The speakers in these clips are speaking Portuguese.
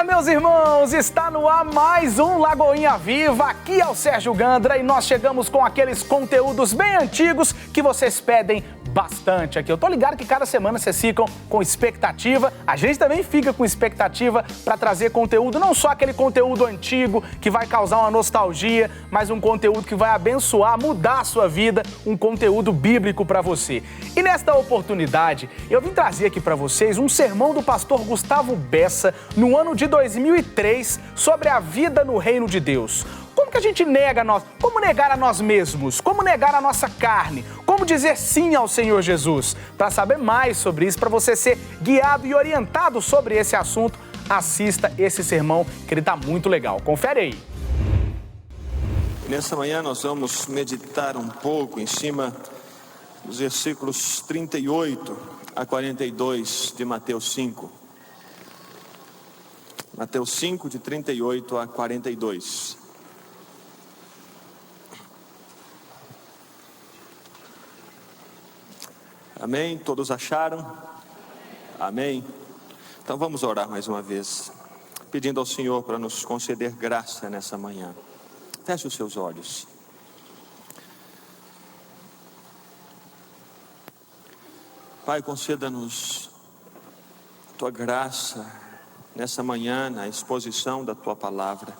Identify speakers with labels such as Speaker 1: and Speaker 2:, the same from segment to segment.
Speaker 1: Meus irmãos, está no ar mais um Lagoinha Viva. Aqui é o Sérgio Gandra e nós chegamos com aqueles conteúdos bem antigos que vocês pedem bastante aqui. Eu tô ligado que cada semana vocês ficam com expectativa, a gente também fica com expectativa para trazer conteúdo, não só aquele conteúdo antigo que vai causar uma nostalgia, mas um conteúdo que vai abençoar, mudar a sua vida, um conteúdo bíblico para você. E nesta oportunidade, eu vim trazer aqui para vocês um sermão do pastor Gustavo Bessa no ano de 2003 sobre a vida no reino de Deus. Como que a gente como negar a nós mesmos? Como negar a nossa carne? Como dizer sim ao Senhor Jesus? Para saber mais sobre isso, para você ser guiado e orientado sobre esse assunto, assista esse sermão que ele está muito legal. Confere aí.
Speaker 2: Nessa manhã nós vamos meditar um pouco em cima dos versículos 38 a 42 de Mateus 5. Mateus 5, de 38 a 42. Amém? Todos acharam? Amém? Então vamos orar mais uma vez, pedindo ao Senhor para nos conceder graça nessa manhã. Feche os seus olhos. Pai, conceda-nos a Tua graça nessa manhã, na exposição da Tua palavra.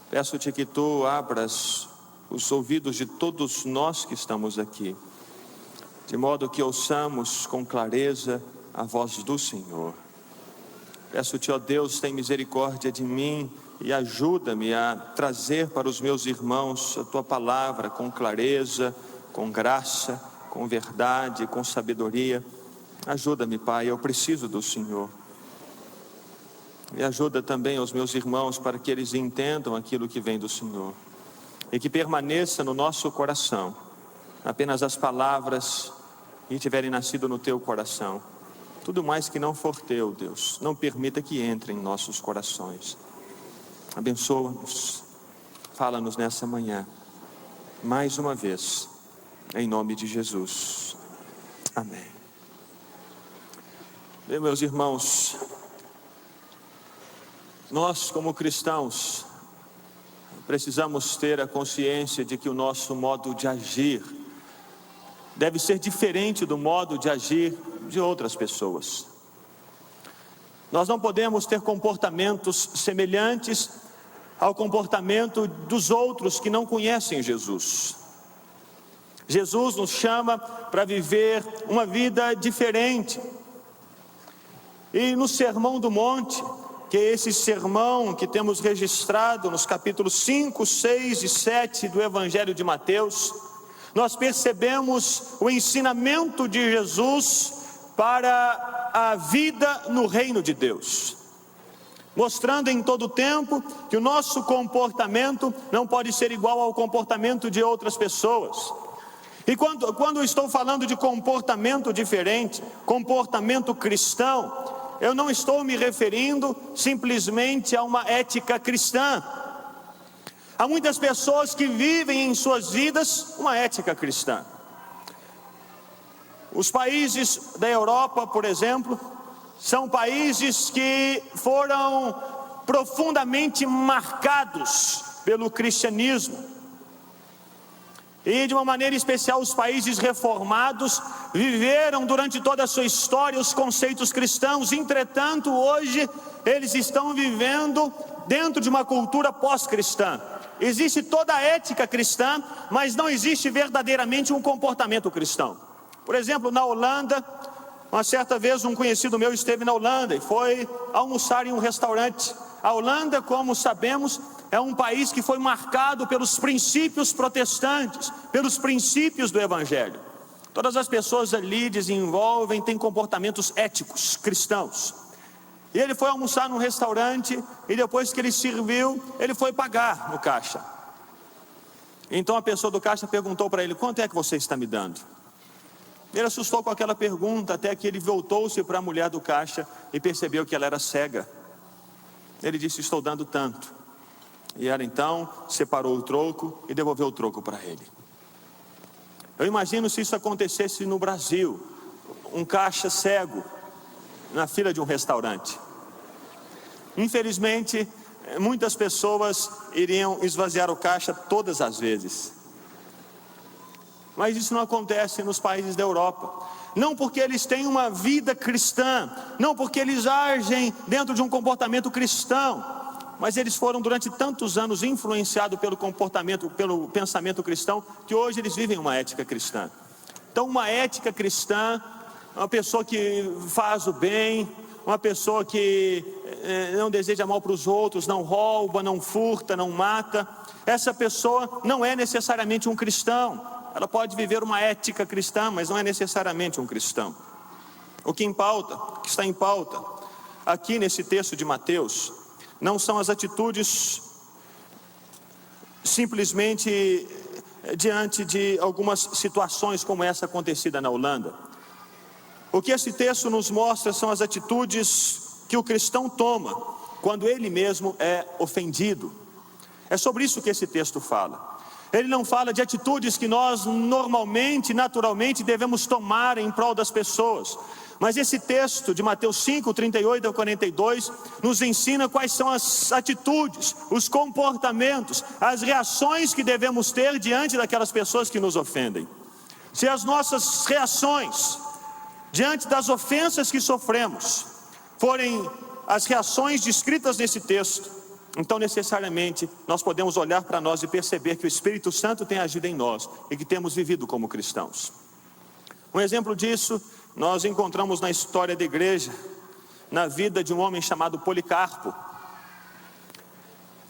Speaker 2: Peço-te que Tu abras os ouvidos de todos nós que estamos aqui, de modo que ouçamos com clareza a voz do Senhor. Peço-te, ó Deus, tem misericórdia de mim e ajuda-me a trazer para os meus irmãos a Tua palavra com clareza, com graça, com verdade, com sabedoria. Ajuda-me, Pai, eu preciso do Senhor. Me ajuda também aos meus irmãos para que eles entendam aquilo que vem do Senhor e que permaneça no nosso coração apenas as palavras que tiverem nascido no Teu coração. Tudo mais que não for Teu, Deus, não permita que entre em nossos corações. Abençoa-nos, fala-nos nessa manhã, mais uma vez, em nome de Jesus. Amém. Bem, meus irmãos, nós como cristãos precisamos ter a consciência de que o nosso modo de agir deve ser diferente do modo de agir de outras pessoas. Nós não podemos ter comportamentos semelhantes ao comportamento dos outros que não conhecem Jesus. Jesus nos chama para viver uma vida diferente. E no Sermão do Monte, que é esse sermão que temos registrado nos capítulos 5, 6 e 7 do Evangelho de Mateus, nós percebemos o ensinamento de Jesus para a vida no reino de Deus, mostrando em todo o tempo que o nosso comportamento não pode ser igual ao comportamento de outras pessoas. E quando estou falando de comportamento diferente, comportamento cristão, eu não estou me referindo simplesmente a uma ética cristã. Há muitas pessoas que vivem em suas vidas uma ética cristã. Os países da Europa, por exemplo, são países que foram profundamente marcados pelo cristianismo. E de uma maneira especial os países reformados viveram durante toda a sua história os conceitos cristãos. Entretanto, hoje eles estão vivendo dentro de uma cultura pós-cristã. Existe toda a ética cristã, mas não existe verdadeiramente um comportamento cristão. Por exemplo, na Holanda, uma certa vez um conhecido meu esteve na Holanda e foi almoçar em um restaurante. A Holanda, como sabemos, é um país que foi marcado pelos princípios protestantes, pelos princípios do Evangelho. Todas as pessoas ali têm comportamentos éticos, cristãos. E ele foi almoçar num restaurante e depois que ele serviu, ele foi pagar no caixa. Então a pessoa do caixa perguntou para ele: quanto é que você está me dando? Ele assustou com aquela pergunta até que ele voltou-se para a mulher do caixa e percebeu que ela era cega. Ele disse: estou dando tanto. E ela então separou o troco e devolveu o troco para ele. Eu imagino se isso acontecesse no Brasil, um caixa cego na fila de um restaurante. infelizmente, muitas pessoas iriam esvaziar o caixa todas as vezes. Mas isso não acontece nos países da Europa. Não porque eles têm uma vida cristã, não porque eles agem dentro de um comportamento cristão, mas eles foram durante tantos anos influenciados pelo comportamento, pelo pensamento cristão, que hoje eles vivem uma ética cristã. Então, uma ética cristã, uma pessoa que faz o bem, uma pessoa que não deseja mal para os outros, não rouba, não furta, não mata, essa pessoa não é necessariamente um cristão. Ela pode viver uma ética cristã, mas não é necessariamente um cristão. O que está em pauta, aqui nesse texto de Mateus, não são as atitudes simplesmente diante de algumas situações como essa acontecida na Holanda. O que esse texto nos mostra são as atitudes que o cristão toma quando ele mesmo é ofendido. É sobre isso que esse texto fala. Ele não fala de atitudes que nós normalmente, naturalmente devemos tomar em prol das pessoas. Mas esse texto de Mateus 5, 38 a 42 nos ensina quais são as atitudes, os comportamentos, as reações que devemos ter diante daquelas pessoas que nos ofendem. Se as nossas reações diante das ofensas que sofremos forem as reações descritas nesse texto, então necessariamente nós podemos olhar para nós e perceber que o Espírito Santo tem agido em nós e que temos vivido como cristãos. Um exemplo disso nós encontramos na história da igreja, na vida de um homem chamado Policarpo.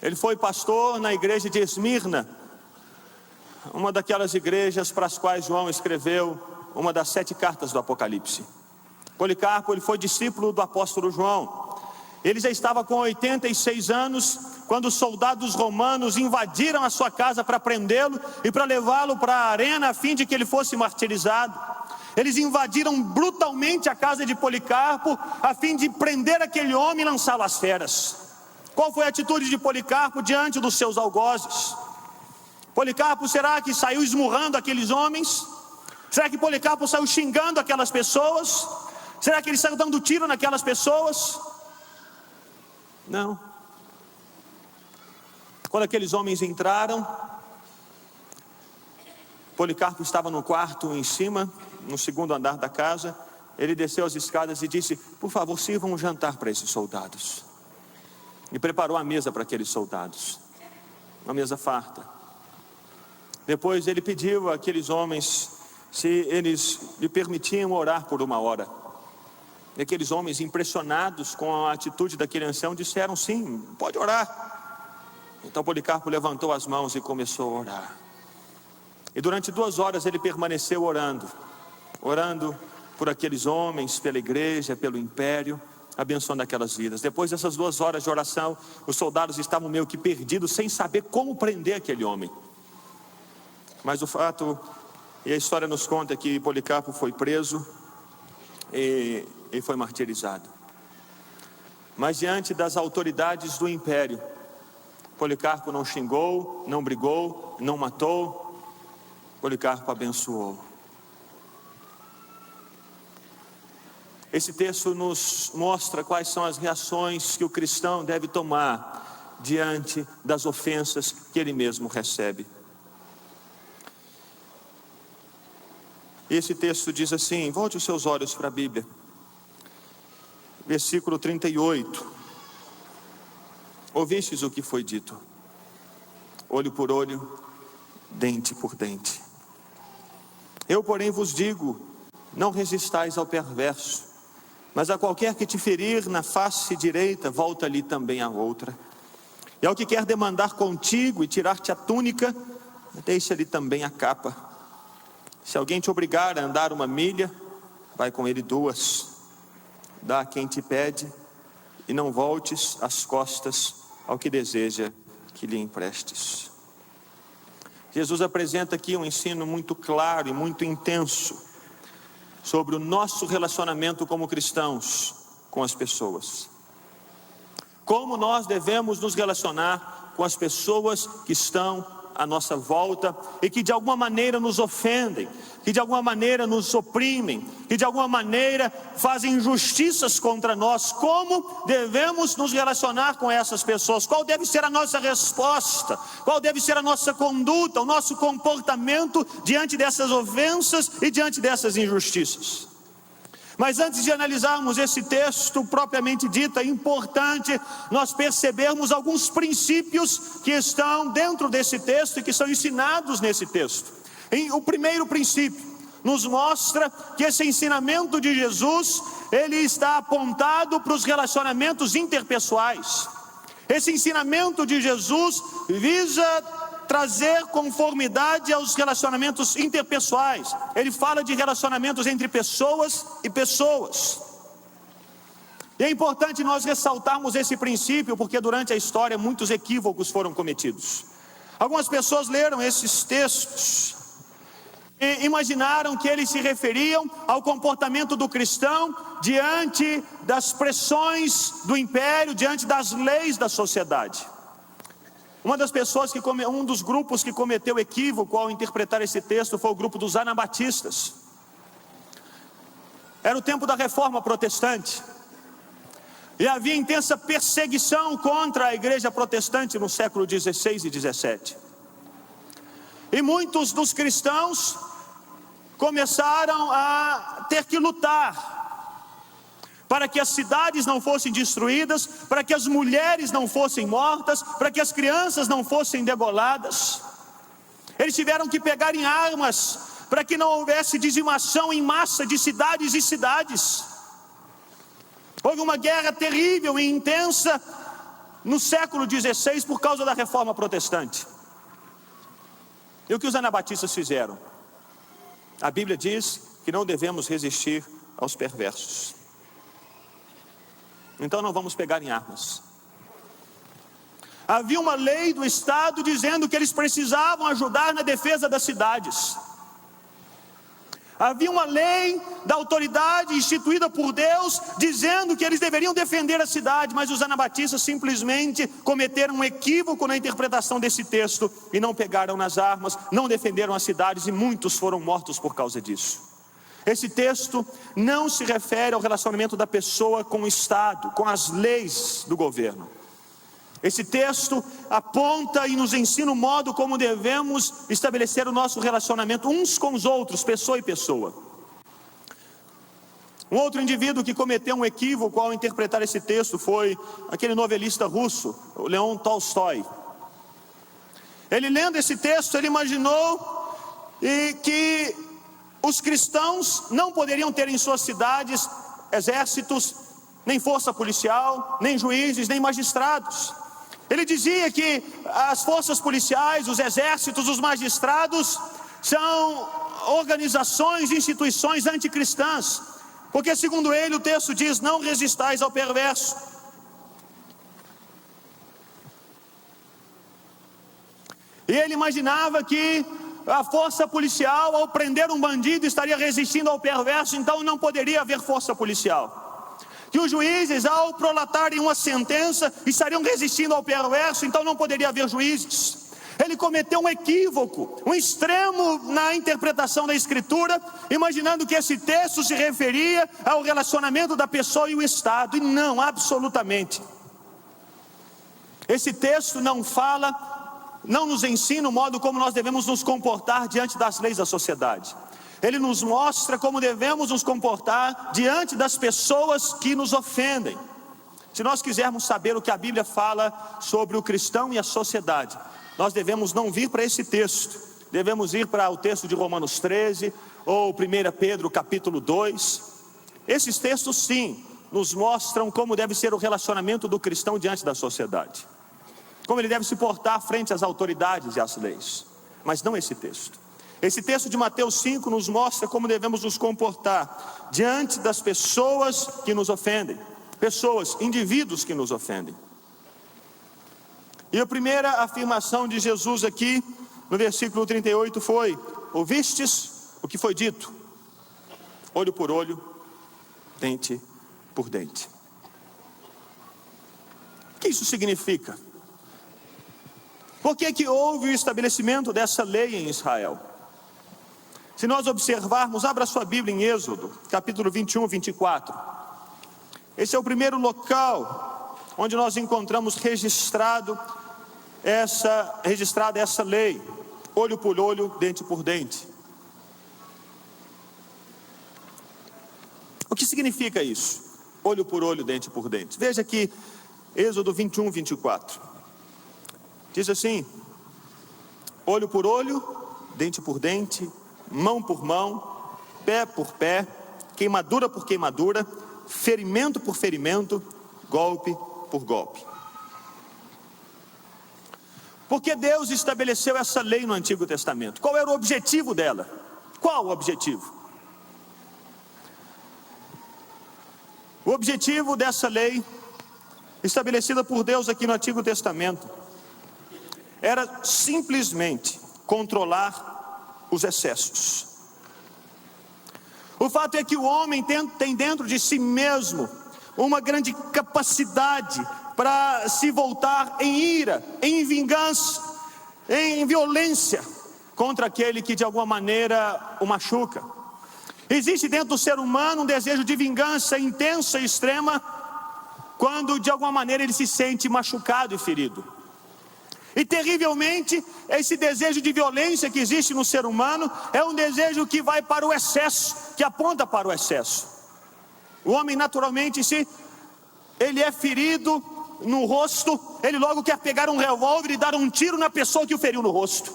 Speaker 2: Ele foi pastor na igreja de Esmirna, uma daquelas igrejas para as quais João escreveu uma das 7 cartas do Apocalipse. Policarpo, ele foi discípulo do apóstolo João. Ele já estava com 86 anos, quando os soldados romanos invadiram a sua casa para prendê-lo e para levá-lo para a arena a fim de que ele fosse martirizado. Eles invadiram brutalmente a casa de Policarpo a fim de prender aquele homem e lançá-lo às feras. Qual foi a atitude de Policarpo diante dos seus algozes? Policarpo, será que saiu esmurrando aqueles homens? Será que Policarpo saiu xingando aquelas pessoas? Será que ele saiu dando tiro naquelas pessoas? Não. Quando aqueles homens entraram, Policarpo estava no quarto em cima, no segundo andar da casa. Ele desceu as escadas e disse: por favor, sirvam um jantar para esses soldados. E preparou a mesa para aqueles soldados, uma mesa farta. Depois ele pediu àqueles homens se eles lhe permitiam orar por 1 hora. E aqueles homens, impressionados com a atitude daquele ancião, disseram: sim, pode orar. Então Policarpo levantou as mãos e começou a orar. E durante 2 horas ele permaneceu orando por aqueles homens, pela igreja, pelo império, abençoando aquelas vidas. Depois dessas 2 horas de oração, os soldados estavam meio que perdidos, sem saber como prender aquele homem. Mas o fato, e a história nos conta, que Policarpo foi preso e foi martirizado. Mas diante das autoridades do império, Policarpo não xingou, não brigou, não matou. Policarpo abençoou. Esse texto nos mostra quais são as reações que o cristão deve tomar diante das ofensas que ele mesmo recebe. Esse texto diz assim, volte os seus olhos para a Bíblia. Versículo 38. Ouvistes o que foi dito: olho por olho, dente por dente. Eu, porém, vos digo: não resistais ao perverso, mas a qualquer que te ferir na face direita, volta-lhe também a outra. E ao que quer demandar contigo e tirar-te a túnica, deixa-lhe também a capa. Se alguém te obrigar a andar 1 milha, vai com ele 2. Dá a quem te pede, e não voltes as costas ao que deseja que lhe emprestes. Jesus apresenta aqui um ensino muito claro e muito intenso sobre o nosso relacionamento como cristãos com as pessoas. Como nós devemos nos relacionar com as pessoas que estão à nossa volta e que de alguma maneira nos ofendem, que de alguma maneira nos oprimem, que de alguma maneira fazem injustiças contra nós. Como devemos nos relacionar com essas pessoas? Qual deve ser a nossa resposta? Qual deve ser a nossa conduta, o nosso comportamento diante dessas ofensas e diante dessas injustiças? Mas antes de analisarmos esse texto propriamente dito, é importante nós percebermos alguns princípios que estão dentro desse texto e que são ensinados nesse texto. O primeiro princípio nos mostra que esse ensinamento de Jesus, ele está apontado para os relacionamentos interpessoais. Esse ensinamento de Jesus visa trazer conformidade aos relacionamentos interpessoais. Ele fala de relacionamentos entre pessoas e pessoas. E é importante nós ressaltarmos esse princípio, porque durante a história muitos equívocos foram cometidos. Algumas pessoas leram esses textos e imaginaram que eles se referiam ao comportamento do cristão diante das pressões do império, diante das leis da sociedade. Um dos grupos que cometeu equívoco ao interpretar esse texto foi o grupo dos anabatistas. Era o tempo da Reforma Protestante e havia intensa perseguição contra a igreja protestante no século 16 e 17. E muitos dos cristãos começaram a ter que lutar para que as cidades não fossem destruídas, para que as mulheres não fossem mortas, para que as crianças não fossem degoladas. Eles tiveram que pegar em armas para que não houvesse dizimação em massa de cidades e cidades. Houve uma guerra terrível e intensa no século XVI por causa da Reforma Protestante. E o que os anabatistas fizeram? A Bíblia diz que não devemos resistir aos perversos. Então não vamos pegar em armas. Havia uma lei do Estado dizendo que eles precisavam ajudar na defesa das cidades. Havia uma lei da autoridade instituída por Deus dizendo que eles deveriam defender a cidade, mas os anabatistas simplesmente cometeram um equívoco na interpretação desse texto e não pegaram nas armas, não defenderam as cidades e muitos foram mortos por causa disso. Esse texto não se refere ao relacionamento da pessoa com o Estado, com as leis do governo. Esse texto aponta e nos ensina o modo como devemos estabelecer o nosso relacionamento uns com os outros, pessoa e pessoa. Um outro indivíduo que cometeu um equívoco ao interpretar esse texto foi aquele novelista russo, o Leon Tolstói. Ele, lendo esse texto, ele imaginou que os cristãos não poderiam ter em suas cidades exércitos, nem força policial, nem juízes, nem magistrados. Ele dizia que as forças policiais, os exércitos, os magistrados são organizações, instituições anticristãs, porque segundo ele o texto diz: não resistais ao perverso. E ele imaginava que a força policial, ao prender um bandido, estaria resistindo ao perverso, então não poderia haver força policial. Que os juízes, ao prolatarem uma sentença, estariam resistindo ao perverso, então não poderia haver juízes. Ele cometeu um equívoco, um extremo na interpretação da Escritura, imaginando que esse texto se referia ao relacionamento da pessoa e o Estado, e não, absolutamente. Esse texto não nos ensina o modo como nós devemos nos comportar diante das leis da sociedade. Ele nos mostra como devemos nos comportar diante das pessoas que nos ofendem. Se nós quisermos saber o que a Bíblia fala sobre o cristão e a sociedade, nós devemos não vir para esse texto, devemos ir para o texto de Romanos 13 ou 1 Pedro capítulo 2. Esses textos sim, nos mostram como deve ser o relacionamento do cristão diante da sociedade, como ele deve se portar frente às autoridades e às leis, mas não esse texto. Esse texto de Mateus 5 nos mostra como devemos nos comportar diante das pessoas que nos ofendem, indivíduos que nos ofendem. E a primeira afirmação de Jesus aqui, no versículo 38 foi: ouvistes o que foi dito, olho por olho, dente por dente. O que isso significa? Por que que houve o estabelecimento dessa lei em Israel? Se nós observarmos, abra sua Bíblia em Êxodo, capítulo 21, 24. Esse é o primeiro local onde nós encontramos registrada essa lei, olho por olho, dente por dente. O que significa isso? Olho por olho, dente por dente. Veja aqui, Êxodo 21, 24. Diz assim: olho por olho, dente por dente, mão por mão, pé por pé, queimadura por queimadura, ferimento por ferimento, golpe por golpe. Por que Deus estabeleceu essa lei no Antigo Testamento? Qual era o objetivo dela? Qual o objetivo? O objetivo dessa lei, estabelecida por Deus aqui no Antigo Testamento, era simplesmente controlar os excessos. O fato é que o homem tem dentro de si mesmo uma grande capacidade para se voltar em ira, em vingança, em violência contra aquele que de alguma maneira o machuca. Existe dentro do ser humano um desejo de vingança intensa e extrema quando de alguma maneira ele se sente machucado e ferido. E terrivelmente, esse desejo de violência que existe no ser humano é um desejo que vai para o excesso, que aponta para o excesso. O homem naturalmente, se ele é ferido no rosto, ele logo quer pegar um revólver e dar um tiro na pessoa que o feriu no rosto.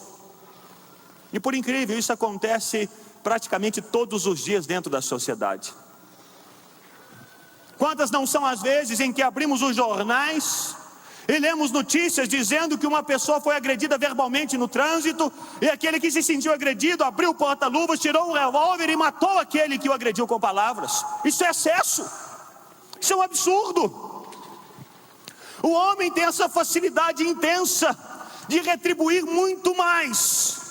Speaker 2: E por incrível, isso acontece praticamente todos os dias dentro da sociedade. Quantas não são as vezes em que abrimos os jornais e lemos notícias dizendo que uma pessoa foi agredida verbalmente no trânsito, e aquele que se sentiu agredido abriu o porta-luvas, tirou um revólver e matou aquele que o agrediu com palavras. Isso é excesso, isso é um absurdo. O homem tem essa facilidade intensa de retribuir muito mais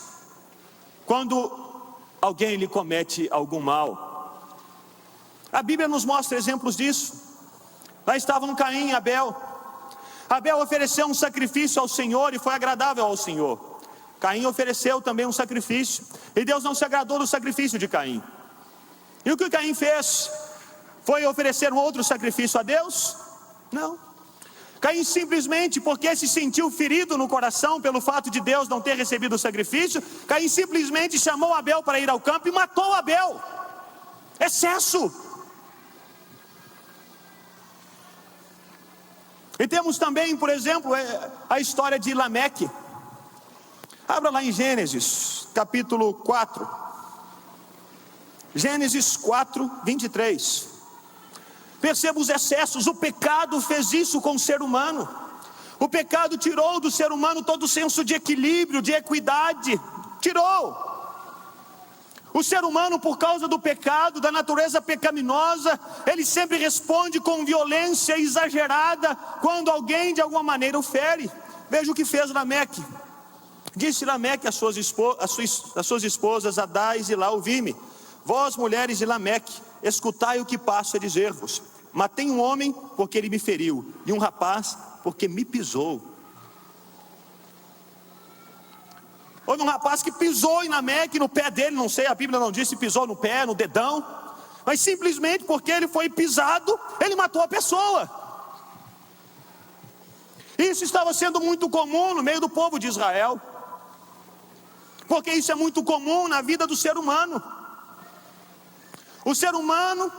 Speaker 2: quando alguém lhe comete algum mal. A Bíblia nos mostra exemplos disso. Lá estavam Caim e Abel. Abel ofereceu um sacrifício ao Senhor e foi agradável ao Senhor. Caim ofereceu também um sacrifício, e Deus não se agradou do sacrifício de Caim. E o que Caim fez? Foi oferecer um outro sacrifício a Deus? Não. Caim simplesmente, porque se sentiu ferido no coração pelo fato de Deus não ter recebido o sacrifício, Caim simplesmente chamou Abel para ir ao campo e matou Abel. Excesso. E temos também, por exemplo, a história de Lameque. Abra lá em Gênesis, capítulo 4. Gênesis 4, 23. Perceba os excessos. O pecado fez isso com o ser humano. O pecado tirou do ser humano todo o senso de equilíbrio, de equidade. Tirou. O ser humano, por causa do pecado, da natureza pecaminosa, ele sempre responde com violência exagerada quando alguém de alguma maneira o fere. Veja o que fez Lameque. Disse Lameque às suas esposas Adá e Zilá: ouvi-me, vós mulheres de Lameque, escutai o que passo a dizer-vos. Matei um homem porque ele me feriu, e um rapaz porque me pisou. Houve um rapaz que pisou em Lameque, no pé dele, não sei, a Bíblia não diz se pisou no pé, no dedão, mas simplesmente porque ele foi pisado, ele matou a pessoa. Isso estava sendo muito comum no meio do povo de Israel, porque isso é muito comum na vida do ser humano. O ser humano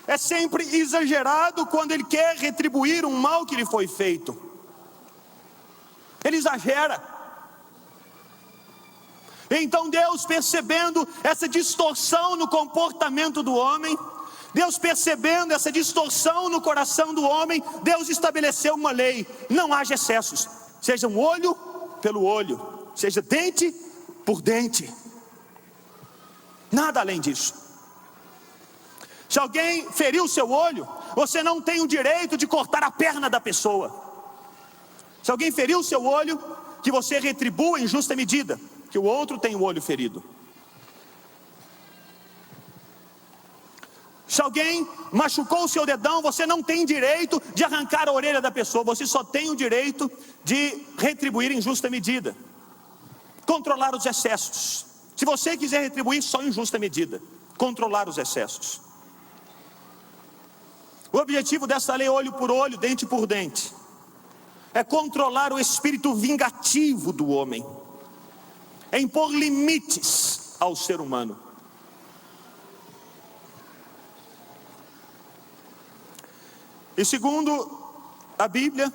Speaker 2: é sempre exagerado quando ele quer retribuir um mal que lhe foi feito. Ele exagera. Então Deus, percebendo essa distorção no comportamento do homem, Deus percebendo essa distorção no coração do homem, Deus estabeleceu uma lei: não haja excessos, seja um olho pelo olho, seja dente por dente, nada além disso. Se alguém feriu o seu olho, você não tem o direito de cortar a perna da pessoa. Se alguém feriu o seu olho, que você retribua em justa medida, que o outro tem o olho ferido. Se alguém machucou o seu dedão, você não tem direito de arrancar a orelha da pessoa, você só tem o direito de retribuir em justa medida. Controlar os excessos. Se você quiser retribuir, só em justa medida. Controlar os excessos. O objetivo dessa lei, olho por olho, dente por dente, é controlar o espírito vingativo do homem, é impor limites ao ser humano. E segundo a Bíblia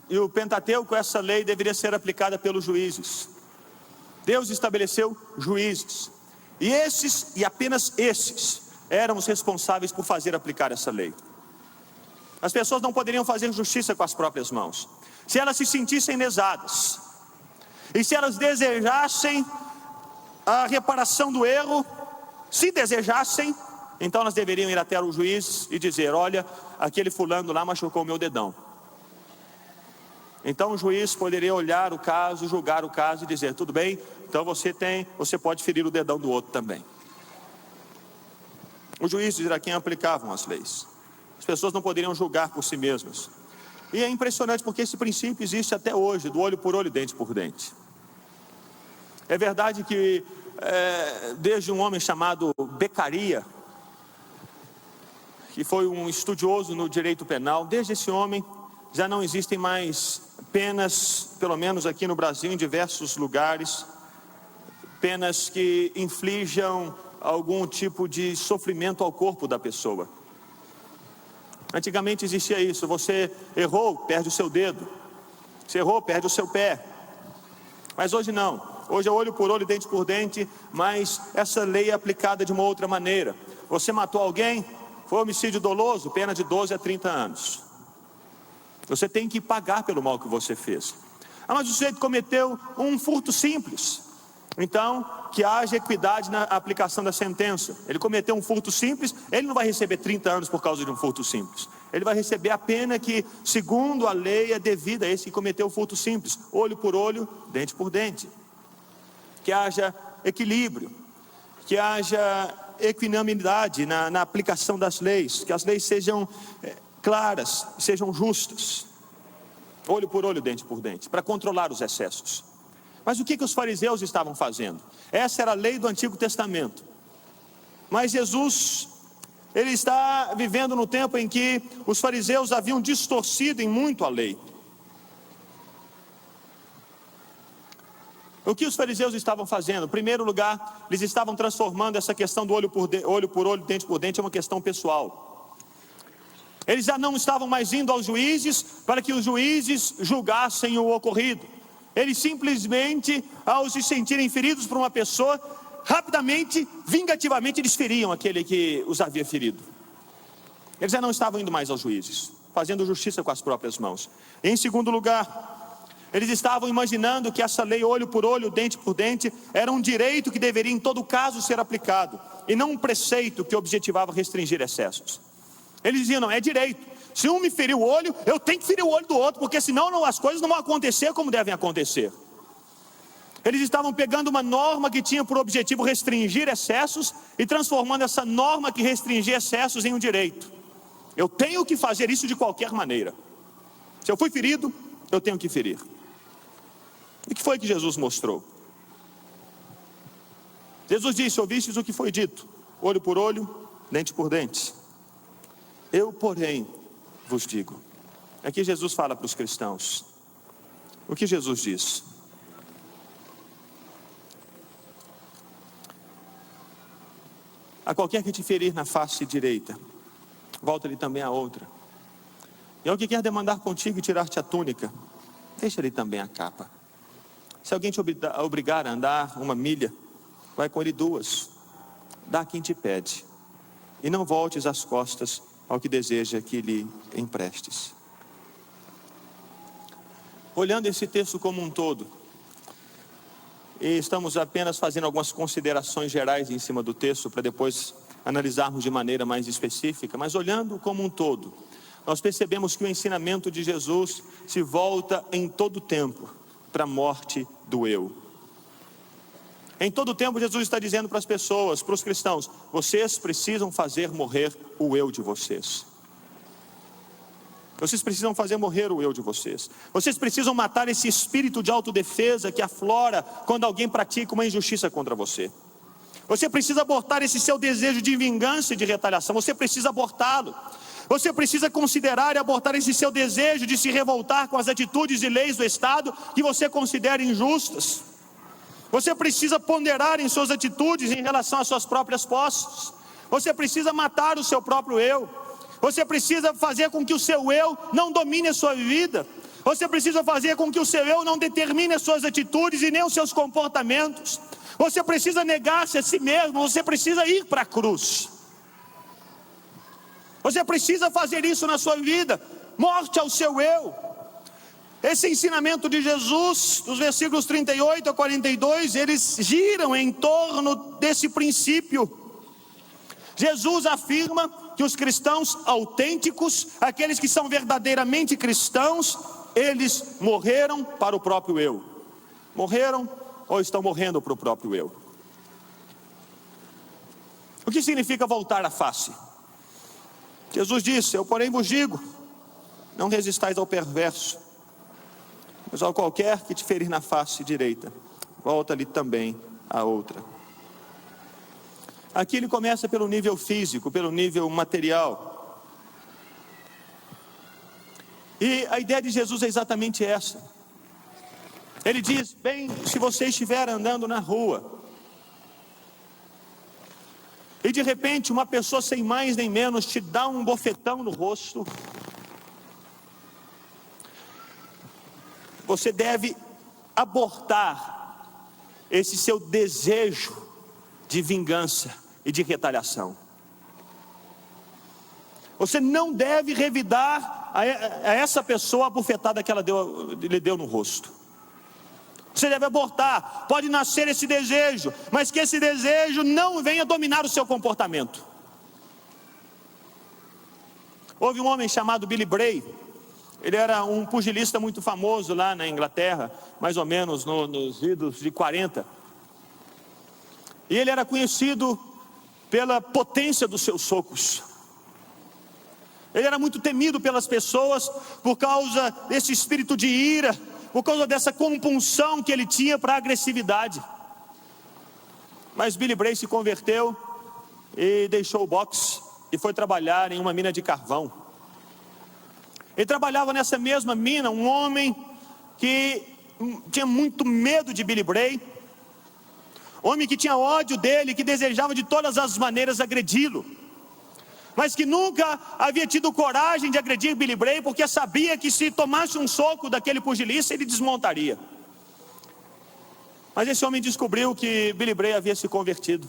Speaker 2: e o Pentateuco, essa lei deveria ser aplicada pelos juízes. Deus estabeleceu juízes, e esses, e apenas esses, eram os responsáveis por fazer aplicar essa lei. As pessoas não poderiam fazer justiça com as próprias mãos. Se elas se sentissem lesadas, e se elas desejassem a reparação do erro, se desejassem, então elas deveriam ir até o juiz e dizer: olha, aquele fulano lá machucou o meu dedão. Então o juiz poderia olhar o caso, julgar o caso e dizer: tudo bem, então você pode ferir o dedão do outro também. Os juízes era quem aplicavam as leis. As pessoas não poderiam julgar por si mesmas. E é impressionante porque esse princípio existe até hoje, do olho por olho, dente por dente. É verdade que desde um homem chamado Beccaria, que foi um estudioso no direito penal, desde esse homem já não existem mais penas, pelo menos aqui no Brasil, em diversos lugares, penas que inflijam algum tipo de sofrimento ao corpo da pessoa. Antigamente existia isso: você errou, perde o seu dedo, você errou, perde o seu pé. Mas hoje não, hoje é olho por olho, dente por dente, mas essa lei é aplicada de uma outra maneira. Você matou alguém, foi homicídio doloso, pena de 12 a 30 anos. Você tem que pagar pelo mal que você fez. Mas o sujeito cometeu um furto simples, então que haja equidade na aplicação da sentença. Ele cometeu um furto simples, ele não vai receber 30 anos por causa de um furto simples. Ele vai receber a pena que, segundo a lei, é devida a esse que cometeu o furto simples. Olho por olho, dente por dente. Que haja equilíbrio, que haja equinamidade na aplicação das leis, que as leis sejam claras, sejam justas. Olho por olho, dente por dente, para controlar os excessos. Mas o que os fariseus estavam fazendo? Essa era a lei do Antigo Testamento. Mas Jesus, ele está vivendo no tempo em que os fariseus haviam distorcido em muito a lei. O que os fariseus estavam fazendo? Em primeiro lugar, eles estavam transformando essa questão do olho por olho, dente por dente, em uma questão pessoal. Eles já não estavam mais indo aos juízes para que os juízes julgassem o ocorrido. Eles simplesmente, ao se sentirem feridos por uma pessoa, rapidamente, vingativamente, eles feriam aquele que os havia ferido. Eles já não estavam indo mais aos juízes, fazendo justiça com as próprias mãos. Em segundo lugar, eles estavam imaginando que essa lei, olho por olho, dente por dente, era um direito que deveria em todo caso ser aplicado, e não um preceito que objetivava restringir excessos. Eles diziam: não, é direito. Se um me ferir o olho, eu tenho que ferir o olho do outro, porque senão as coisas não vão acontecer como devem acontecer. Eles estavam pegando uma norma que tinha por objetivo restringir excessos e transformando essa norma que restringia excessos em um direito. Eu tenho que fazer isso de qualquer maneira. Se eu fui ferido, eu tenho que ferir. E o que foi que Jesus mostrou? Jesus disse: ouvistes o que foi dito, olho por olho, dente por dente. Eu, porém, vos digo. Aqui Jesus fala para os cristãos. O que Jesus diz? A qualquer que te ferir na face direita, volta-lhe também a outra. E ao que quer demandar contigo e tirar-te a túnica, deixa-lhe também a capa. Se alguém te obrigar a andar 1 milha, vai com ele 2. Dá a quem te pede, e não voltes as costas ao que deseja que lhe emprestes. Olhando esse texto como um todo, e estamos apenas fazendo algumas considerações gerais em cima do texto, para depois analisarmos de maneira mais específica, mas olhando como um todo, nós percebemos que o ensinamento de Jesus se volta em todo o tempo para a morte do eu. Em todo tempo Jesus está dizendo para as pessoas, para os cristãos: vocês precisam fazer morrer o eu de vocês. Vocês precisam fazer morrer o eu de vocês. Vocês precisam matar esse espírito de autodefesa que aflora quando alguém pratica uma injustiça contra você. Você precisa abortar esse seu desejo de vingança e de retaliação. Você precisa abortá-lo. Você precisa considerar e abortar esse seu desejo de se revoltar com as atitudes e leis do Estado que você considera injustas. Você precisa ponderar em suas atitudes em relação às suas próprias posses. Você precisa matar o seu próprio eu. Você precisa fazer com que o seu eu não domine a sua vida. Você precisa fazer com que o seu eu não determine as suas atitudes e nem os seus comportamentos. Você precisa negar-se a si mesmo. Você precisa ir para a cruz. Você precisa fazer isso na sua vida. Morte ao seu eu. Esse ensinamento de Jesus, dos versículos 38 a 42, eles giram em torno desse princípio. Jesus afirma que os cristãos autênticos, aqueles que são verdadeiramente cristãos, eles morreram para o próprio eu. Morreram ou estão morrendo para o próprio eu. O que significa voltar a face? Jesus disse: eu porém vos digo, não resistais ao perverso, mas ao qualquer que te ferir na face direita, volta-lhe também a outra. Aqui ele começa pelo nível físico, pelo nível material. E a ideia de Jesus é exatamente essa. Ele diz: bem, se você estiver andando na rua, e de repente uma pessoa sem mais nem menos te dá um bofetão no rosto, você deve abortar esse seu desejo de vingança e de retaliação. Você não deve revidar a essa pessoa a bofetada que ela lhe deu no rosto. Você deve abortar. Pode nascer esse desejo, mas que esse desejo não venha dominar o seu comportamento. Houve um homem chamado Billy Bray. Ele era um pugilista muito famoso lá na Inglaterra, mais ou menos nos idos de 40. E ele era conhecido pela potência dos seus socos. Ele era muito temido pelas pessoas por causa desse espírito de ira, por causa dessa compulsão que ele tinha para a agressividade. Mas Billy Bray se converteu e deixou o boxe e foi trabalhar em uma mina de carvão. Ele trabalhava nessa mesma mina um homem que tinha muito medo de Billy Bray, homem que tinha ódio dele, que desejava de todas as maneiras agredi-lo, mas que nunca havia tido coragem de agredir Billy Bray, porque sabia que se tomasse um soco daquele pugilista, ele desmontaria. Mas esse homem descobriu que Billy Bray havia se convertido.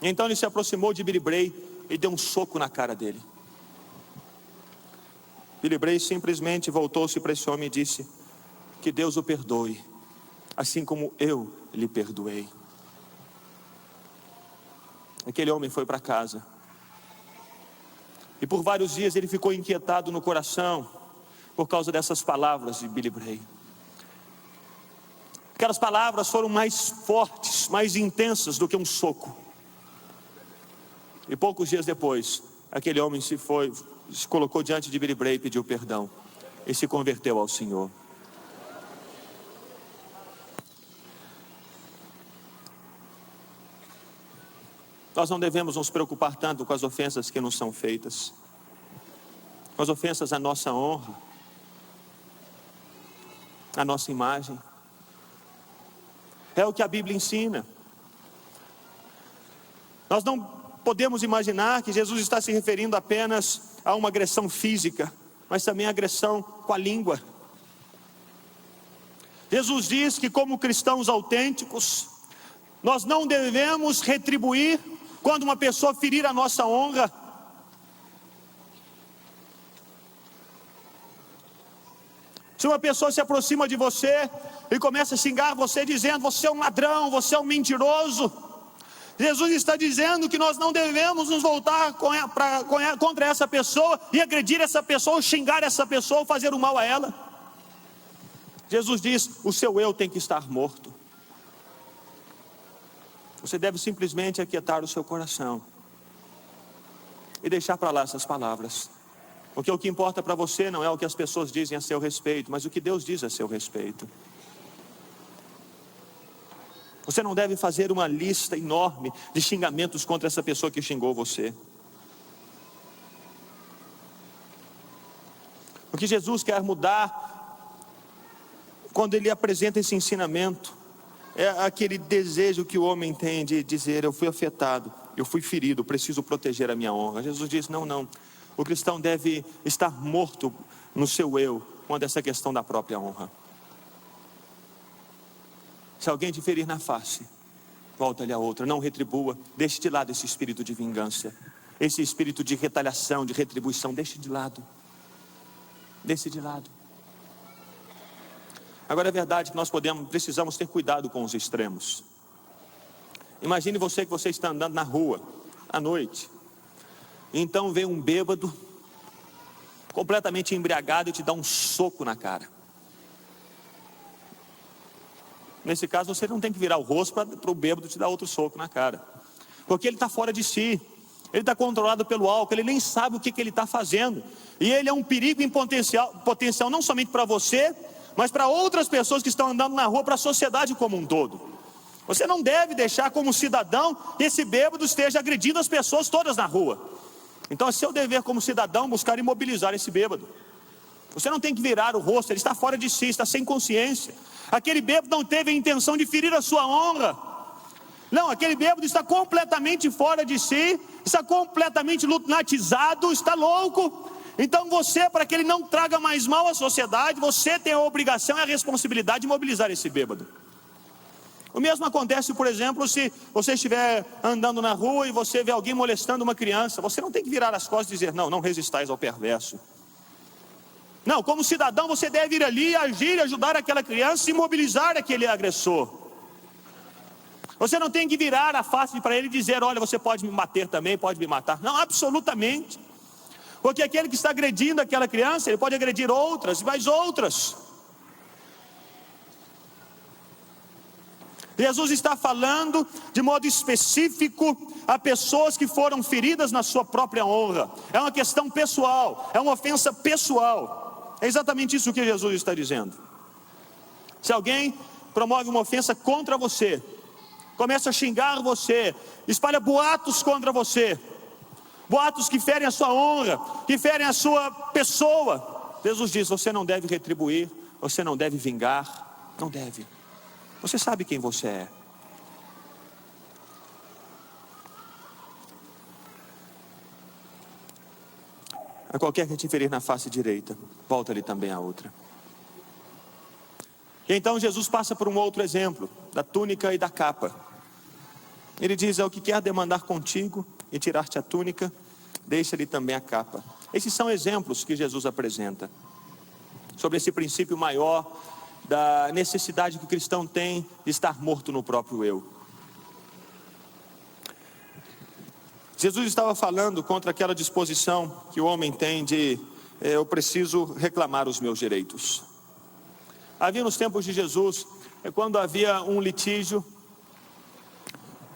Speaker 2: Então ele se aproximou de Billy Bray e deu um soco na cara dele. Billy Bray simplesmente voltou-se para esse homem e disse: que Deus o perdoe, assim como eu lhe perdoei. Aquele homem foi para casa. E por vários dias ele ficou inquietado no coração por causa dessas palavras de Billy Bray. Aquelas palavras foram mais fortes, mais intensas do que um soco. E poucos dias depois, aquele homem se colocou diante de Billy Bray e pediu perdão. E se converteu ao Senhor. Nós não devemos nos preocupar tanto com as ofensas que nos são feitas, com as ofensas à nossa honra, à nossa imagem. É o que a Bíblia ensina. Nós não podemos imaginar que Jesus está se referindo apenas a uma agressão física, mas também a agressão com a língua. Jesus diz que, como cristãos autênticos, nós não devemos retribuir quando uma pessoa ferir a nossa honra. Se uma pessoa se aproxima de você e começa a xingar você dizendo: você é um ladrão, você é um mentiroso, Jesus está dizendo que nós não devemos nos voltar contra essa pessoa e agredir essa pessoa, ou xingar essa pessoa, ou fazer o mal a ela. Jesus diz: o seu eu tem que estar morto. Você deve simplesmente aquietar o seu coração e deixar para lá essas palavras. Porque o que importa para você não é o que as pessoas dizem a seu respeito, mas o que Deus diz a seu respeito. Você não deve fazer uma lista enorme de xingamentos contra essa pessoa que xingou você. O que Jesus quer mudar, quando Ele apresenta esse ensinamento, é aquele desejo que o homem tem de dizer: eu fui afetado, eu fui ferido, preciso proteger a minha honra. Jesus diz: não. O cristão deve estar morto no seu eu, quando essa questão da própria honra. Se alguém te ferir na face, volta-lhe a outra, não retribua. Deixe de lado esse espírito de vingança, esse espírito de retaliação, de retribuição, deixe de lado. Deixe de lado. Agora é verdade que nós precisamos ter cuidado com os extremos. Imagine que você está andando na rua, à noite, e então vem um bêbado, completamente embriagado, e te dá um soco na cara. Nesse caso você não tem que virar o rosto para o bêbado te dar outro soco na cara, porque ele está fora de si, ele está controlado pelo álcool, ele nem sabe o que ele está fazendo, e ele é um perigo em potencial não somente para você, mas para outras pessoas que estão andando na rua, para a sociedade como um todo. Você não deve deixar como cidadão que esse bêbado esteja agredindo as pessoas todas na rua. Então é seu dever como cidadão buscar imobilizar esse bêbado. Você não tem que virar o rosto, ele está fora de si, está sem consciência. Aquele bêbado não teve a intenção de ferir a sua honra. Não, aquele bêbado está completamente fora de si, está completamente lunatizado, está louco. Então você, para que ele não traga mais mal à sociedade, você tem a obrigação e a responsabilidade de mobilizar esse bêbado. O mesmo acontece, por exemplo, se você estiver andando na rua e você vê alguém molestando uma criança. Você não tem que virar as costas e dizer: não resistais ao perverso. Não, como cidadão você deve ir ali, agir, ajudar aquela criança e mobilizar aquele agressor. Você não tem que virar a face para ele e dizer: olha, você pode me bater também, pode me matar. Não, absolutamente. Porque aquele que está agredindo aquela criança, ele pode agredir outras, mais outras. Jesus está falando de modo específico a pessoas que foram feridas na sua própria honra. É uma questão pessoal, é uma ofensa pessoal. É exatamente isso que Jesus está dizendo. Se alguém promove uma ofensa contra você, começa a xingar você, espalha boatos contra você, boatos que ferem a sua honra, que ferem a sua pessoa, Jesus diz: você não deve retribuir, você não deve vingar, não deve. Você sabe quem você é. A qualquer que te ferir na face direita, volta-lhe também a outra. E então Jesus passa por um outro exemplo, da túnica e da capa. Ele diz: ao que quer demandar contigo e tirar-te a túnica, deixa-lhe também a capa. Esses são exemplos que Jesus apresenta sobre esse princípio maior da necessidade que o cristão tem de estar morto no próprio eu. Jesus estava falando contra aquela disposição que o homem tem de eu preciso reclamar os meus direitos. Havia nos tempos de Jesus, quando havia um litígio,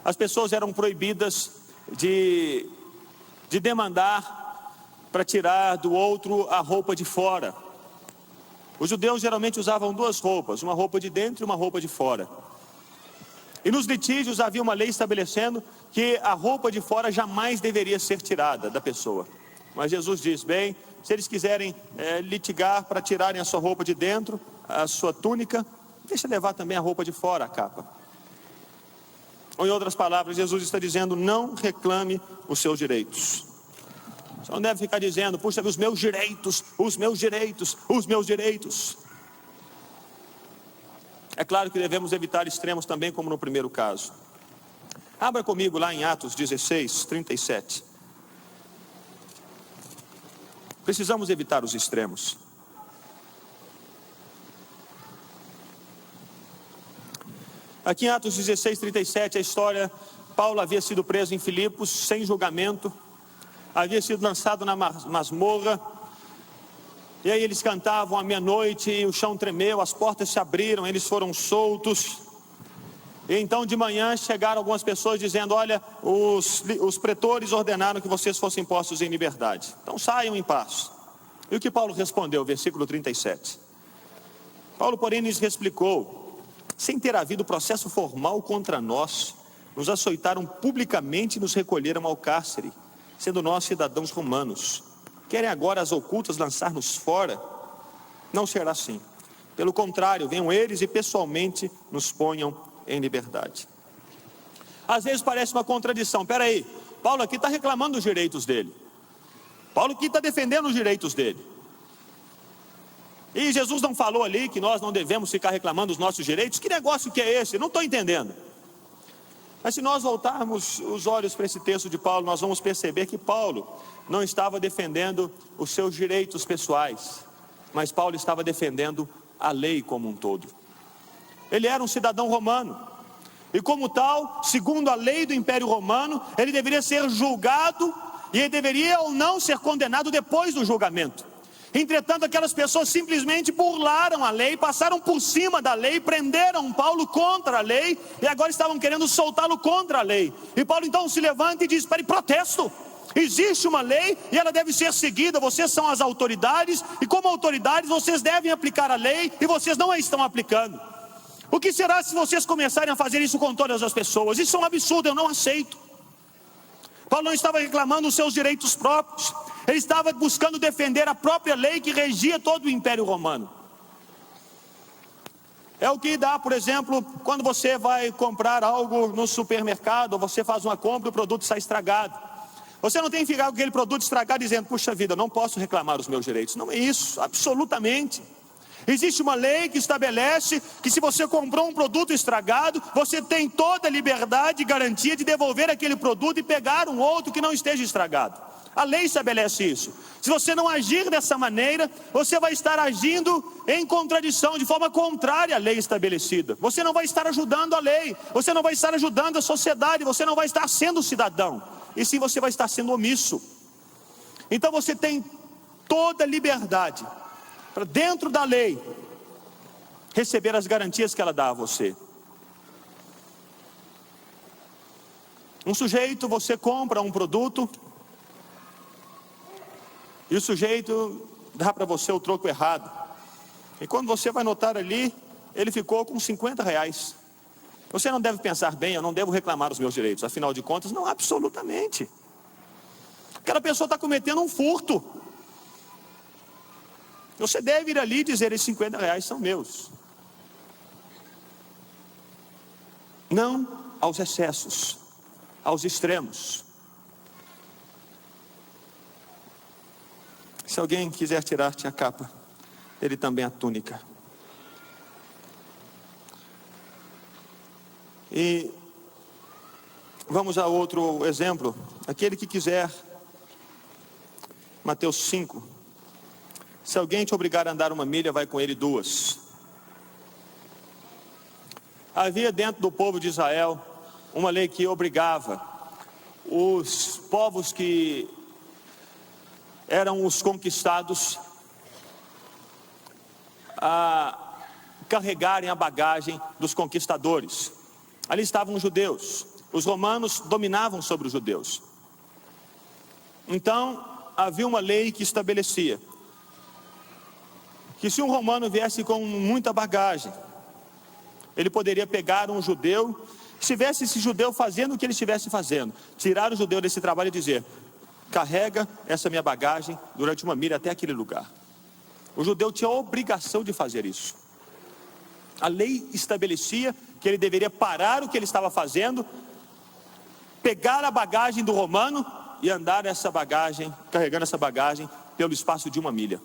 Speaker 2: as pessoas eram proibidas de demandar para tirar do outro a roupa de fora. Os judeus geralmente usavam duas roupas, uma roupa de dentro e uma roupa de fora. E nos litígios havia uma lei estabelecendo que a roupa de fora jamais deveria ser tirada da pessoa. Mas Jesus diz: bem, se eles quiserem litigar para tirarem a sua roupa de dentro, a sua túnica, deixa levar também a roupa de fora, a capa. Ou em outras palavras, Jesus está dizendo: não reclame os seus direitos. Você não deve ficar dizendo: puxa, os meus direitos, os meus direitos, os meus direitos. É claro que devemos evitar extremos também, como no primeiro caso. Abra comigo lá em Atos 16, 37. Precisamos evitar os extremos. Aqui em Atos 16, 37, a história: Paulo havia sido preso em Filipos, sem julgamento, havia sido lançado na masmorra, e aí eles cantavam à meia-noite, e o chão tremeu, as portas se abriram, eles foram soltos. E então de manhã chegaram algumas pessoas dizendo: olha, os pretores ordenaram que vocês fossem postos em liberdade, então saiam em paz. E o que Paulo respondeu, versículo 37? Paulo, porém, lhes explicou: sem ter havido processo formal contra nós, nos açoitaram publicamente e nos recolheram ao cárcere, sendo nós cidadãos romanos. Querem agora as ocultas lançar-nos fora? Não será assim. Pelo contrário, venham eles e pessoalmente nos ponham em liberdade. Às vezes parece uma contradição. Espera aí, Paulo aqui está reclamando dos direitos dele. Paulo aqui está defendendo os direitos dele. E Jesus não falou ali que nós não devemos ficar reclamando dos nossos direitos? Que negócio que é esse? Eu não estou entendendo. Mas se nós voltarmos os olhos para esse texto de Paulo, nós vamos perceber que Paulo não estava defendendo os seus direitos pessoais, mas Paulo estava defendendo a lei como um todo. Ele era um cidadão romano, e como tal, segundo a lei do Império Romano, ele deveria ser julgado, e ele deveria ou não ser condenado depois do julgamento. Entretanto, aquelas pessoas simplesmente burlaram a lei, passaram por cima da lei, prenderam Paulo contra a lei, e agora estavam querendo soltá-lo contra a lei. E Paulo então se levanta e diz: espere, protesto. Existe uma lei e ela deve ser seguida. Vocês são as autoridades, e como autoridades vocês devem aplicar a lei, e vocês não a estão aplicando. O que será se vocês começarem a fazer isso com todas as pessoas? Isso é um absurdo, eu não aceito. Paulo não estava reclamando os seus direitos próprios, ele estava buscando defender a própria lei que regia todo o Império Romano. É o que dá, por exemplo, quando você vai comprar algo no supermercado, ou você faz uma compra e o produto sai estragado. Você não tem que ficar com aquele produto estragado dizendo: puxa vida, não posso reclamar os meus direitos. Não é isso, absolutamente. Existe uma lei que estabelece que se você comprou um produto estragado, você tem toda a liberdade e garantia de devolver aquele produto e pegar um outro que não esteja estragado. A lei estabelece isso. Se você não agir dessa maneira, você vai estar agindo em contradição, de forma contrária à lei estabelecida. Você não vai estar ajudando a lei, você não vai estar ajudando a sociedade, você não vai estar sendo cidadão, e sim você vai estar sendo omisso. Então você tem toda a liberdade para, dentro da lei, receber as garantias que ela dá a você. Um sujeito, você compra um produto e o sujeito dá para você o troco errado, e quando você vai notar ali, ele ficou com R$50. Você não deve pensar: bem, eu não devo reclamar os meus direitos, afinal de contas, não, absolutamente. Aquela pessoa está cometendo um furto. Você deve ir ali e dizer: esses R$50 são meus. Não aos excessos, aos extremos. Se alguém quiser tirar-te a capa, ele também a túnica. E vamos a outro exemplo. Aquele que quiser, Mateus 5. Se alguém te obrigar a andar 1 milha, vai com ele 2. Havia dentro do povo de Israel uma lei que obrigava os povos que eram os conquistados a carregarem a bagagem dos conquistadores. Ali estavam os judeus. Os romanos dominavam sobre os judeus. Então havia uma lei que estabelecia que se um romano viesse com muita bagagem, ele poderia pegar um judeu, se tivesse esse judeu fazendo o que ele estivesse fazendo, tirar o judeu desse trabalho e dizer: carrega essa minha bagagem durante 1 milha até aquele lugar. O judeu tinha a obrigação de fazer isso. A lei estabelecia que ele deveria parar o que ele estava fazendo, pegar a bagagem do romano e andar essa bagagem, carregando essa bagagem pelo espaço de 1 milha.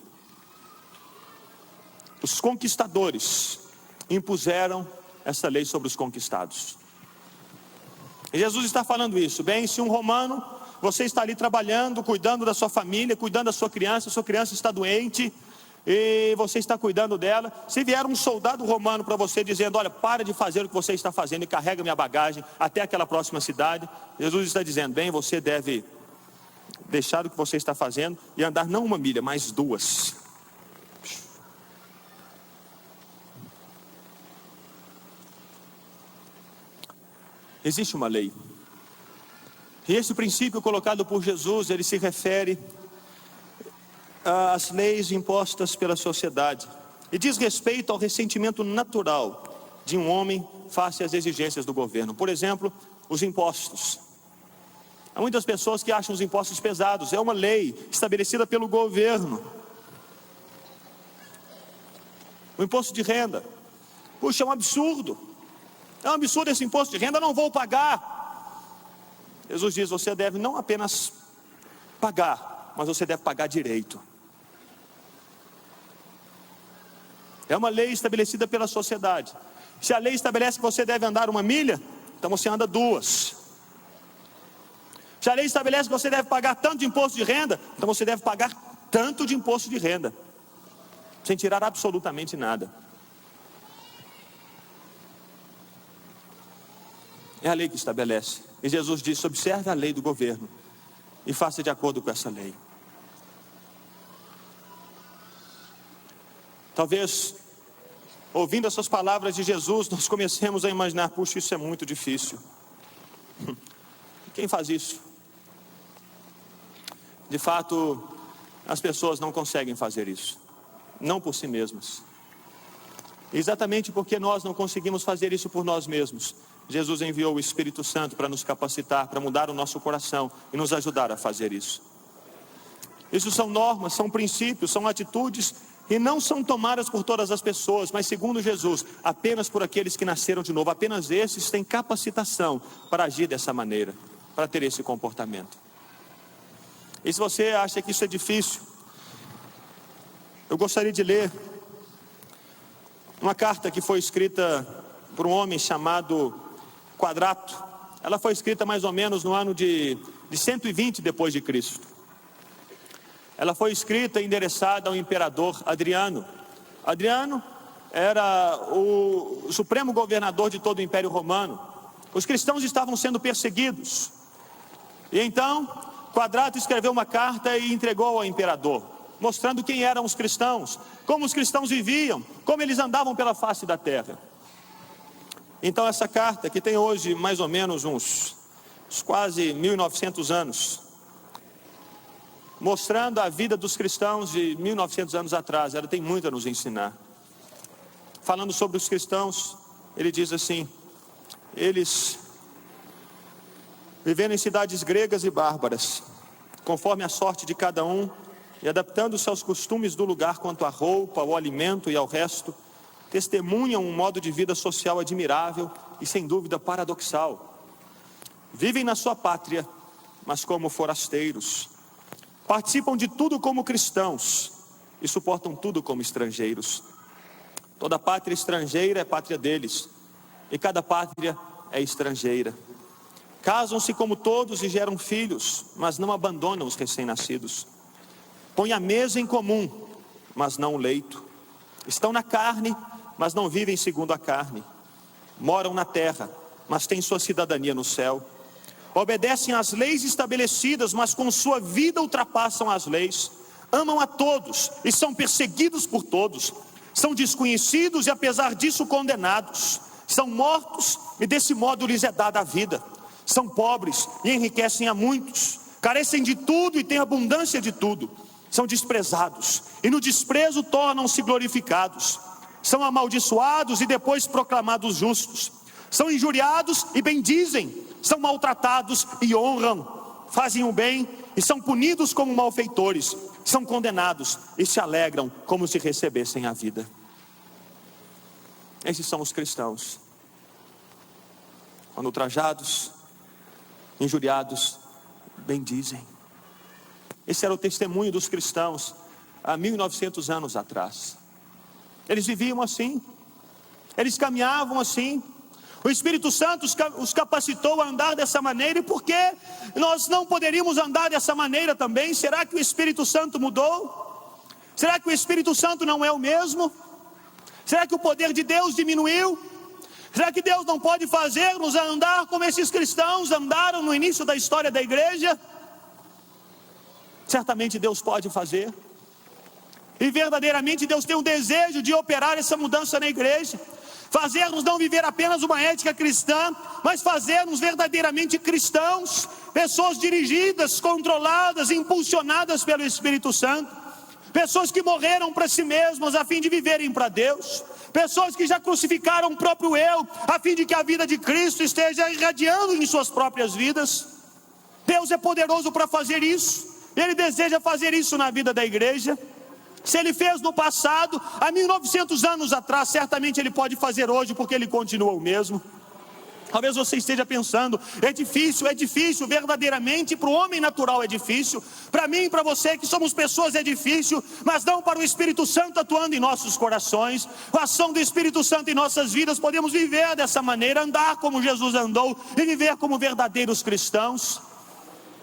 Speaker 2: Os conquistadores impuseram essa lei sobre os conquistados. E Jesus está falando isso. Bem, se um romano, você está ali trabalhando, cuidando da sua família, cuidando da sua criança está doente e você está cuidando dela. Se vier um soldado romano para você dizendo: olha, para de fazer o que você está fazendo e carrega minha bagagem até aquela próxima cidade, Jesus está dizendo: bem, você deve deixar o que você está fazendo e andar não 1 milha, mas 2. Existe uma lei. E esse princípio colocado por Jesus, ele se refere às leis impostas pela sociedade e diz respeito ao ressentimento natural de um homem face às exigências do governo. Por exemplo, os impostos. Há muitas pessoas que acham os impostos pesados. É uma lei estabelecida pelo governo. O imposto de renda. Puxa, é um absurdo. É um absurdo esse imposto de renda, não vou pagar. Jesus diz, você deve não apenas pagar, mas você deve pagar direito. É uma lei estabelecida pela sociedade. Se a lei estabelece que você deve andar 1 milha, então você anda 2. Se a lei estabelece que você deve pagar tanto de imposto de renda, então você deve pagar tanto de imposto de renda, sem tirar absolutamente nada. É a lei que estabelece. E Jesus disse, observe a lei do governo e faça de acordo com essa lei. Talvez, ouvindo essas palavras de Jesus, nós comecemos a imaginar, puxa, isso é muito difícil. Quem faz isso? De fato, as pessoas não conseguem fazer isso. Não por si mesmas. Exatamente porque nós não conseguimos fazer isso por nós mesmos, Jesus enviou o Espírito Santo para nos capacitar, para mudar o nosso coração e nos ajudar a fazer isso. Isso são normas, são princípios, são atitudes e não são tomadas por todas as pessoas, mas segundo Jesus, apenas por aqueles que nasceram de novo. Apenas esses têm capacitação para agir dessa maneira, para ter esse comportamento. E se você acha que isso é difícil, eu gostaria de ler uma carta que foi escrita por um homem chamado Quadrato. Ela foi escrita mais ou menos no ano de 120 depois de Cristo. Ela foi escrita e endereçada ao imperador Adriano. Adriano era o supremo governador de todo o Império Romano. Os cristãos estavam sendo perseguidos. E então, Quadrato escreveu uma carta e entregou ao imperador, mostrando quem eram os cristãos, como os cristãos viviam, como eles andavam pela face da terra. Então essa carta, que tem hoje mais ou menos uns quase 1900 anos, mostrando a vida dos cristãos de 1900 anos atrás, ela tem muito a nos ensinar. Falando sobre os cristãos, ele diz assim: eles viveram em cidades gregas e bárbaras, conforme a sorte de cada um, e adaptando-se aos costumes do lugar quanto à roupa, ao alimento e ao resto, testemunham um modo de vida social admirável e sem dúvida paradoxal. Vivem na sua pátria, mas como forasteiros. Participam de tudo como cristãos e suportam tudo como estrangeiros. Toda pátria estrangeira é pátria deles, e cada pátria é estrangeira. Casam-se como todos e geram filhos, mas não abandonam os recém-nascidos. Põem a mesa em comum, mas não o leito. Estão na carne, mas não vivem segundo a carne. Moram na terra, mas têm sua cidadania no céu. Obedecem às leis estabelecidas, mas com sua vida ultrapassam as leis. Amam a todos e são perseguidos por todos. São desconhecidos e apesar disso condenados. São mortos e desse modo lhes é dada a vida. São pobres e enriquecem a muitos. Carecem de tudo e têm abundância de tudo. São desprezados e no desprezo tornam-se glorificados. São amaldiçoados e depois proclamados justos. São injuriados e bendizem. São maltratados e honram. Fazem o bem e são punidos como malfeitores. São condenados e se alegram como se recebessem a vida. Esses são os cristãos. Quando ultrajados, injuriados, bendizem. Esse era o testemunho dos cristãos há 1900 anos atrás. Eles viviam assim, eles caminhavam assim. O Espírito Santo os capacitou a andar dessa maneira. E por que nós não poderíamos andar dessa maneira também? Será que o Espírito Santo mudou? Será que o Espírito Santo não é o mesmo? Será que o poder de Deus diminuiu? Será que Deus não pode fazer-nos andar como esses cristãos andaram no início da história da igreja? Certamente Deus pode fazer. E verdadeiramente Deus tem um desejo de operar essa mudança na igreja. fazer-nos não viver apenas uma ética cristã, mas fazer-nos verdadeiramente cristãos, pessoas dirigidas, controladas, impulsionadas pelo Espírito Santo, pessoas que morreram para si mesmas a fim de viverem para Deus, pessoas que já crucificaram o próprio eu, a fim de que a vida de Cristo esteja irradiando em suas próprias vidas. Deus é poderoso para fazer isso, Ele deseja fazer isso na vida da igreja. Se Ele fez no passado, há 1900 anos atrás, certamente Ele pode fazer hoje, porque Ele continua o mesmo. Talvez você esteja pensando, é difícil, verdadeiramente, para o homem natural é difícil, para mim e para você que somos pessoas é difícil, mas não para o Espírito Santo atuando em nossos corações. Com a ação do Espírito Santo em nossas vidas, podemos viver dessa maneira, andar como Jesus andou e viver como verdadeiros cristãos.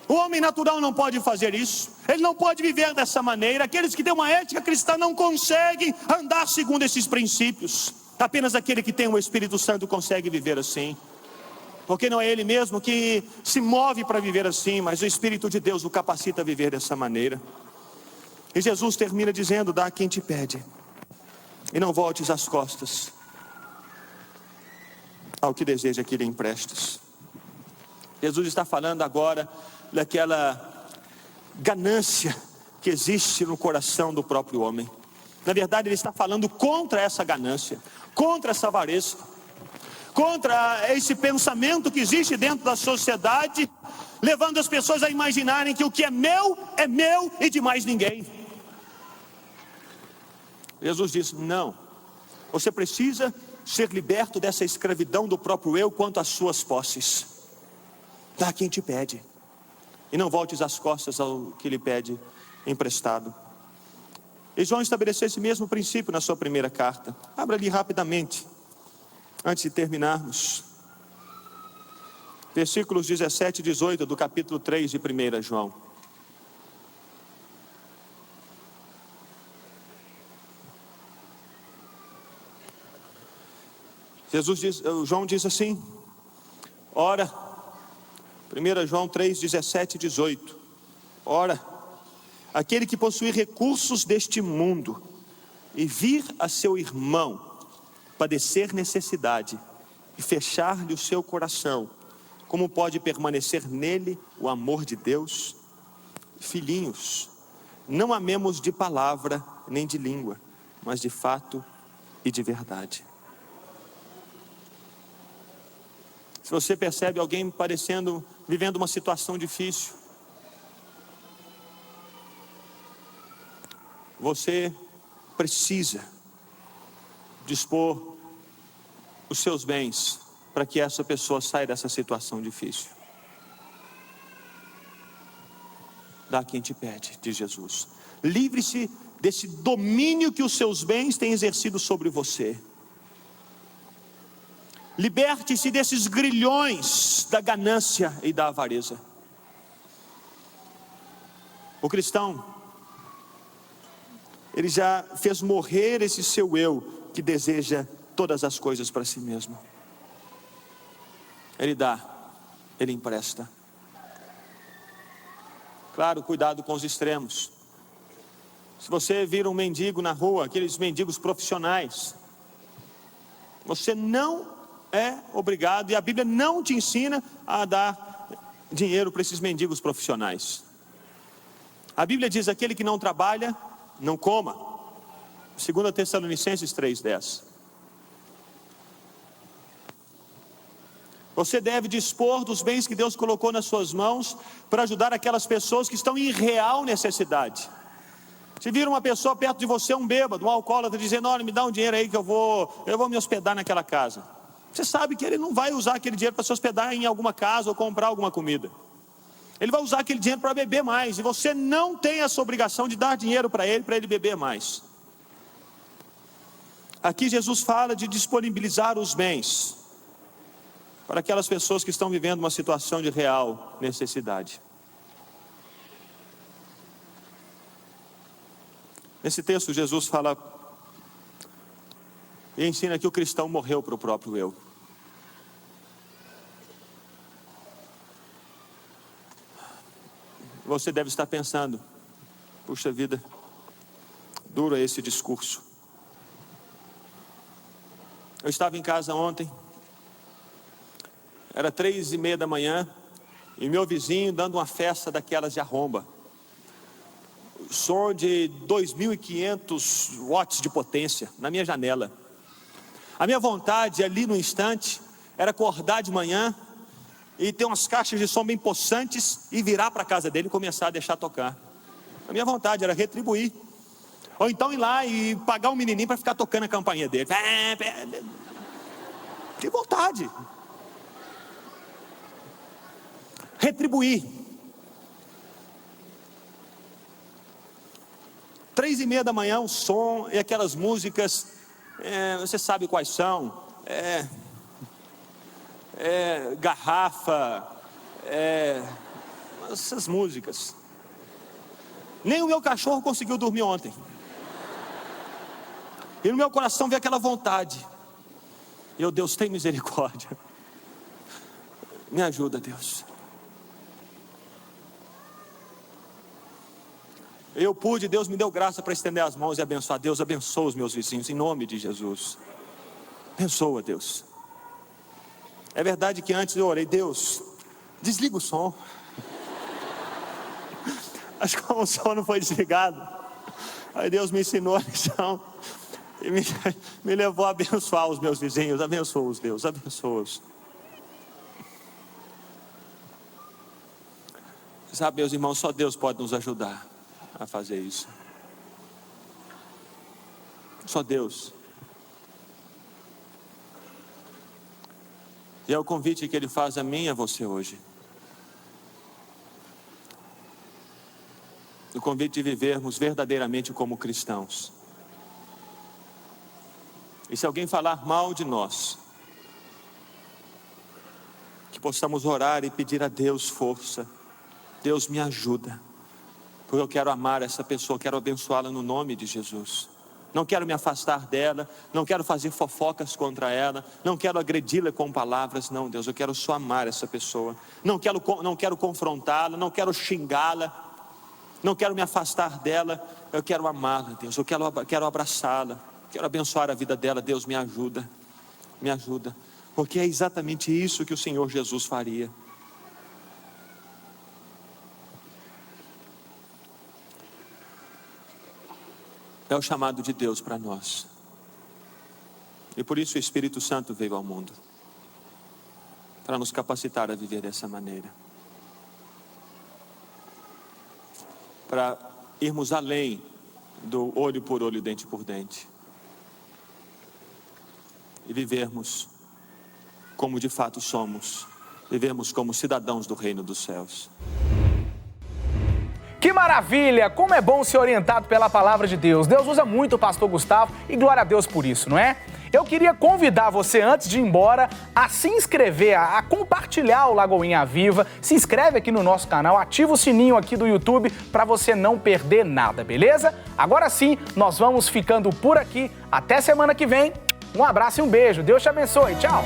Speaker 2: O homem natural não pode fazer isso, ele não pode viver dessa maneira. Aqueles que têm uma ética cristã não conseguem andar segundo esses princípios. Apenas aquele que tem o Espírito Santo consegue viver assim, porque não é ele mesmo que se move para viver assim, mas o Espírito de Deus o capacita a viver dessa maneira. E Jesus termina dizendo: dá a quem te pede, e não voltes as costas ao que deseja que lhe emprestes. Jesus está falando agora daquela ganância que existe no coração do próprio homem. Na verdade, Ele está falando contra essa ganância, contra essa avareza, contra esse pensamento que existe dentro da sociedade, levando as pessoas a imaginarem que o que é meu e de mais ninguém. Jesus diz: não, você precisa ser liberto dessa escravidão do próprio eu quanto às suas posses. Dá quem te pede, e não voltes as costas ao que lhe pede emprestado. E João estabeleceu esse mesmo princípio na sua primeira carta. Abra ali rapidamente, antes de terminarmos, versículos 17 e 18 do capítulo 3 de 1 João. João diz assim: ora, 1 João 3, 17 e 18. Ora, aquele que possui recursos deste mundo e vir a seu irmão padecer necessidade e fechar-lhe o seu coração, como pode permanecer nele o amor de Deus? Filhinhos, não amemos de palavra nem de língua, mas de fato e de verdade. Se você percebe alguém vivendo uma situação difícil, você precisa dispor os seus bens para que essa pessoa saia dessa situação difícil. Dá quem te pede, diz Jesus. Livre-se desse domínio que os seus bens têm exercido sobre você. Liberte-se desses grilhões da ganância e da avareza. O cristão, ele já fez morrer esse seu eu que deseja todas as coisas para si mesmo. Ele dá, ele empresta. Claro, cuidado com os extremos. Se você vira um mendigo na rua, aqueles mendigos profissionais, você não é obrigado, e a Bíblia não te ensina a dar dinheiro para esses mendigos profissionais. A Bíblia diz: aquele que não trabalha, não coma. 2 Tessalonicenses 3:10. Você deve dispor dos bens que Deus colocou nas suas mãos para ajudar aquelas pessoas que estão em real necessidade. Se vira uma pessoa perto de você, um bêbado, um alcoólatra, dizendo: olha, me dá um dinheiro aí que eu vou me hospedar naquela casa. Você sabe que ele não vai usar aquele dinheiro para se hospedar em alguma casa ou comprar alguma comida. Ele vai usar aquele dinheiro para beber mais, e você não tem essa obrigação de dar dinheiro para ele beber mais. Aqui Jesus fala de disponibilizar os bens para aquelas pessoas que estão vivendo uma situação de real necessidade. Nesse texto Jesus fala e ensina que o cristão morreu para o próprio eu. Você deve estar pensando: puxa vida, duro é esse discurso. Eu estava em casa ontem, era 3:30 da manhã, e meu vizinho dando uma festa daquelas de arromba. Som de 2.500 watts de potência na minha janela. A minha vontade ali no instante era acordar de manhã e ter umas caixas de som bem possantes e virar para a casa dele e começar a deixar tocar. A minha vontade era retribuir. Ou então ir lá e pagar um menininho para ficar tocando a campainha dele. Que vontade. Retribuir. 3:30 da manhã, o som e aquelas músicas, você sabe quais são, Garrafa, essas músicas. Nem o meu cachorro conseguiu dormir ontem. E no meu coração veio aquela vontade. Deus, tem misericórdia. Me ajuda, Deus. Eu pude, Deus me deu graça para estender as mãos e abençoar. Deus, abençoa os meus vizinhos, em nome de Jesus. Abençoa, Deus. É verdade que antes eu orei, Deus, desliga o som. Acho que como o som não foi desligado, aí Deus me ensinou a lição e me levou a abençoar os meus vizinhos. Abençoa-os, Deus, abençoa-os. Sabe, meus irmãos, só Deus pode nos ajudar a fazer isso. Só Deus. E é o convite que Ele faz a mim e a você hoje. O convite de vivermos verdadeiramente como cristãos. E se alguém falar mal de nós, que possamos orar e pedir a Deus força. Deus, me ajuda, porque eu quero amar essa pessoa, quero abençoá-la no nome de Jesus. Não quero me afastar dela, não quero fazer fofocas contra ela, não quero agredi-la com palavras. Não, Deus, eu quero só amar essa pessoa. Não quero confrontá-la, não quero xingá-la, não quero me afastar dela. Eu quero amá-la, Deus, eu quero abraçá-la, quero abençoar a vida dela. Deus, me ajuda, porque é exatamente isso que o Senhor Jesus faria. É o chamado de Deus para nós. E por isso o Espírito Santo veio ao mundo, para nos capacitar a viver dessa maneira, para irmos além do olho por olho, dente por dente, e vivermos como de fato somos, vivermos como cidadãos do reino dos céus.
Speaker 1: Que maravilha! Como é bom ser orientado pela palavra de Deus. Deus usa muito o pastor Gustavo e glória a Deus por isso, não é? Eu queria convidar você, antes de ir embora, a se inscrever, a compartilhar o Lagoinha Viva. Se inscreve aqui no nosso canal, ativa o sininho aqui do YouTube para você não perder nada, beleza? Agora sim, nós vamos ficando por aqui. Até semana que vem. Um abraço e um beijo. Deus te abençoe. Tchau!